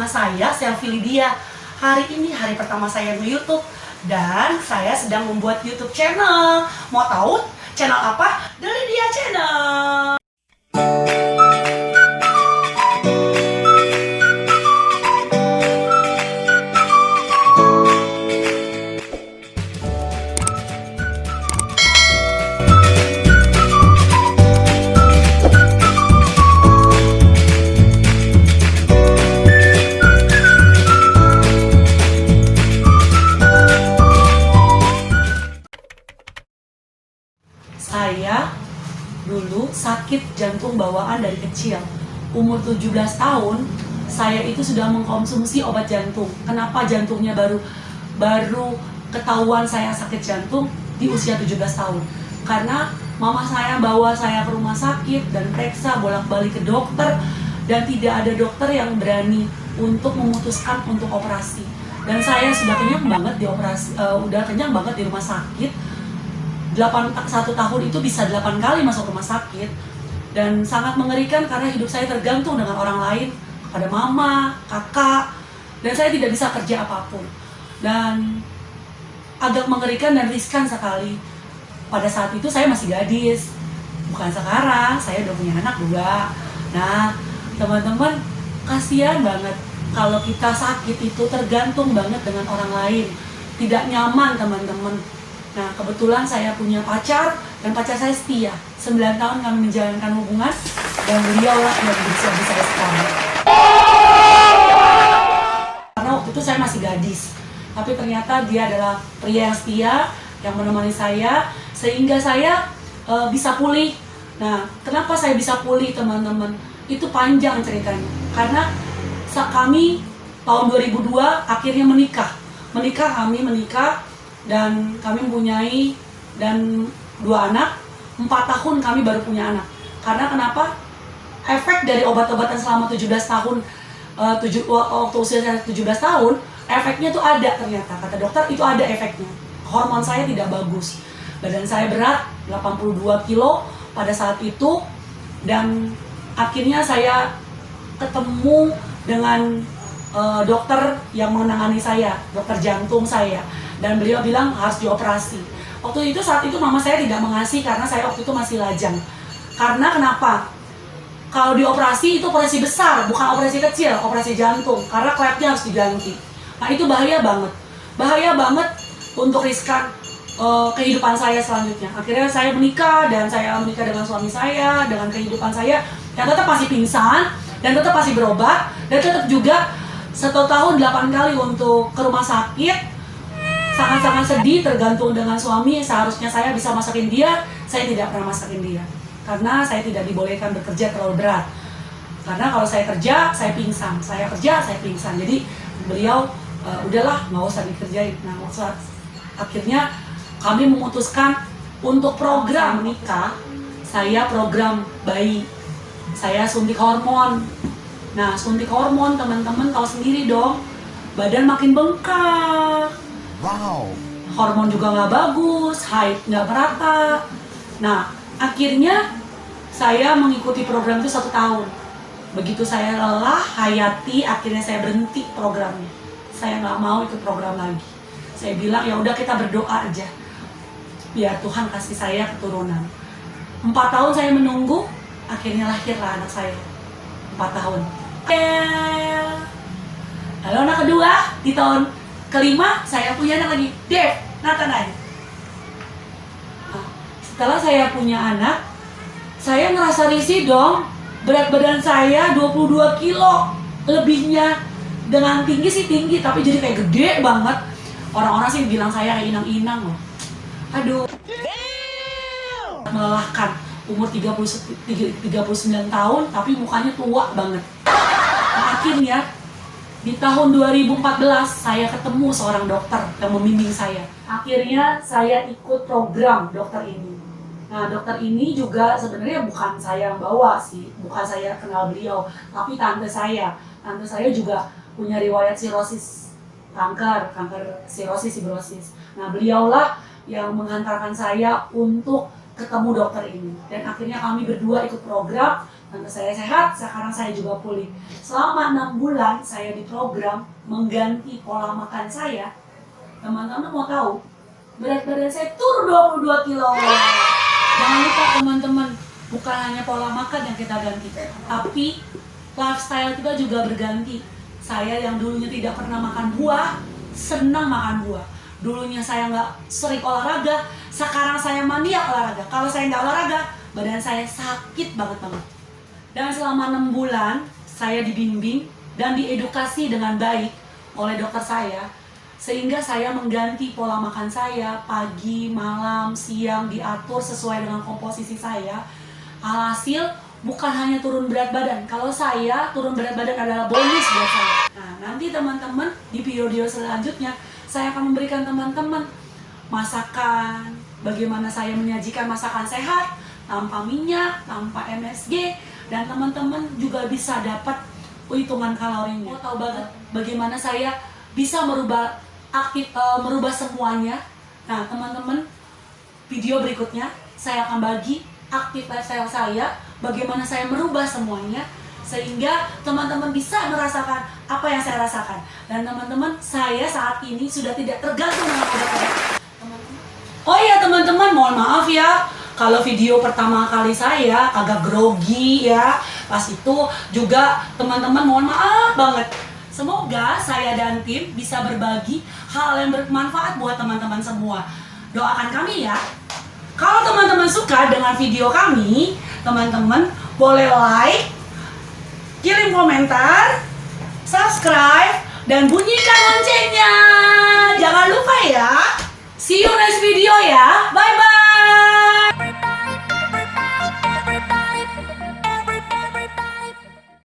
saya Selfie Lydia. Hari ini hari pertama saya nge-YouTube dan saya sedang membuat YouTube channel. Mau tahu channel apa? The Lydia Channel. Saya dulu sakit jantung bawaan dari kecil. Umur 17 tahun, saya itu sudah mengkonsumsi obat jantung. Kenapa jantungnya baru ketahuan saya sakit jantung di usia 17 tahun? Karena mama saya bawa saya ke rumah sakit dan periksa bolak-balik ke dokter, dan tidak ada dokter yang berani untuk memutuskan untuk operasi. Dan saya sudah kenyang banget di operasi, udah kenyang banget di rumah sakit. 1 tahun itu bisa 8 kali masuk rumah sakit, dan sangat mengerikan karena hidup saya tergantung dengan orang lain, kepada mama, kakak, dan saya tidak bisa kerja apapun, dan agak mengerikan dan riskan sekali. Pada saat itu saya masih gadis, bukan sekarang, saya udah punya anak 2. Nah, teman-teman, kasihan banget kalau kita sakit itu tergantung banget dengan orang lain, tidak nyaman teman-teman. Nah, kebetulan saya punya pacar, dan pacar saya setia. 9 tahun kami menjalankan hubungan, dan beliaulah yang menjadi suami saya sekarang. Karena waktu itu saya masih gadis, tapi ternyata dia adalah pria yang setia, yang menemani saya, sehingga saya bisa pulih. Nah, kenapa saya bisa pulih teman-teman? Itu panjang ceritanya. Karena kami tahun 2002 akhirnya menikah, dan kami mempunyai 2 anak. 4 tahun kami baru punya anak. Karena kenapa? Efek dari obat-obatan selama 17 tahun, waktu usia saya 17 tahun, efeknya tuh ada ternyata. Kata dokter itu ada efeknya. Hormon saya tidak bagus. Badan saya berat, 82 kilo pada saat itu. Dan akhirnya saya ketemu dengan dokter yang menangani saya, dokter jantung saya. Dan beliau bilang harus dioperasi. Saat itu mama saya tidak mengasih karena saya waktu itu masih lajang. Karena kenapa? Kalau dioperasi itu operasi besar, bukan operasi kecil, operasi jantung. Karena klepnya harus diganti. Nah, itu bahaya banget untuk riskan kehidupan saya selanjutnya. Akhirnya saya menikah, dan saya menikah dengan suami saya, dengan kehidupan saya yang tetap masih pingsan, dan tetap masih berobat, dan tetap juga 1 tahun 8 kali untuk ke rumah sakit. Sangat-sangat sedih, tergantung dengan suami. Seharusnya saya bisa masakin dia, saya tidak pernah masakin dia. Karena saya tidak dibolehkan bekerja terlalu berat. Karena kalau saya kerja, saya pingsan. Saya kerja, saya pingsan. Jadi beliau, udahlah, nggak usah dikerjain. Nah, akhirnya kami memutuskan untuk program menikah. Saya program bayi. Saya suntik hormon. Nah, suntik hormon teman-teman tahu sendiri dong. Badan makin bengkak. Wow. Hormon juga nggak bagus, haid nggak merata. Nah, akhirnya saya mengikuti program itu 1 tahun. Begitu saya lelah, hayati, akhirnya saya berhenti programnya. Saya nggak mau ikut program lagi. Saya bilang ya udah, kita berdoa aja, biar Tuhan kasih saya keturunan. 4 tahun saya menunggu, akhirnya lahirlah anak saya. 4 tahun. Lalu anak kedua di tahun kelima saya punya anak lagi, Dev, Nathanael. Nah, setelah saya punya anak, saya ngerasa risih dong. Berat badan saya 22 kilo lebihnya. Dengan tinggi sih tinggi, tapi jadi kayak gede banget. Orang-orang sih bilang saya kayak inang-inang loh. Aduh, melelahkan. Umur 39 tahun, tapi mukanya tua banget. Nah, akhirnya di tahun 2014 saya ketemu seorang dokter yang membimbing saya. Akhirnya saya ikut program dokter ini. Nah, dokter ini juga sebenarnya bukan saya yang bawa sih, bukan saya kenal beliau, tapi tante saya. Tante saya juga punya riwayat sirosis, kanker sirosis, fibrosis. Nah, beliaulah yang menghantarkan saya untuk ketemu dokter ini. Dan akhirnya kami berdua ikut program Tante saya sehat, sekarang saya juga pulih. Selama 6 bulan saya diprogram mengganti pola makan saya. Teman-teman mau tahu, berat badan saya turun 22 kilo. Jangan lupa teman-teman, bukan hanya pola makan yang kita ganti, tapi lifestyle kita juga berganti. Saya yang dulunya tidak pernah makan buah, senang makan buah. Dulunya saya nggak sering olahraga, sekarang saya maniak olahraga. Kalau saya nggak olahraga, badan saya sakit banget. Dan selama 6 bulan, saya dibimbing dan diedukasi dengan baik oleh dokter saya, sehingga saya mengganti pola makan saya, pagi, malam, siang, diatur sesuai dengan komposisi saya. Alhasil, bukan hanya turun berat badan. Kalau saya, turun berat badan adalah bonus buat saya. Nah, nanti teman-teman, di video selanjutnya, saya akan memberikan teman-teman masakan, bagaimana saya menyajikan masakan sehat, tanpa minyak, tanpa MSG, dan teman-teman juga bisa dapat hitungan kalorinya. Mau tahu banget bagaimana saya bisa merubah semuanya? Nah, teman-teman, video berikutnya saya akan bagi aktif lifestyle saya, bagaimana saya merubah semuanya, sehingga teman-teman bisa merasakan apa yang saya rasakan. Dan teman-teman, saya saat ini sudah tidak tergantung dengan obat-obat. Oh iya teman-teman, mohon maaf ya kalau video pertama kali saya agak grogi ya. Pas itu juga teman-teman mohon maaf banget. Semoga saya dan tim bisa berbagi hal yang bermanfaat buat teman-teman semua. Doakan kami ya. Kalau teman-teman suka dengan video kami, teman-teman boleh like, kirim komentar, subscribe, dan bunyikan loncengnya. Jangan lupa ya. See you next video ya. Bye-bye.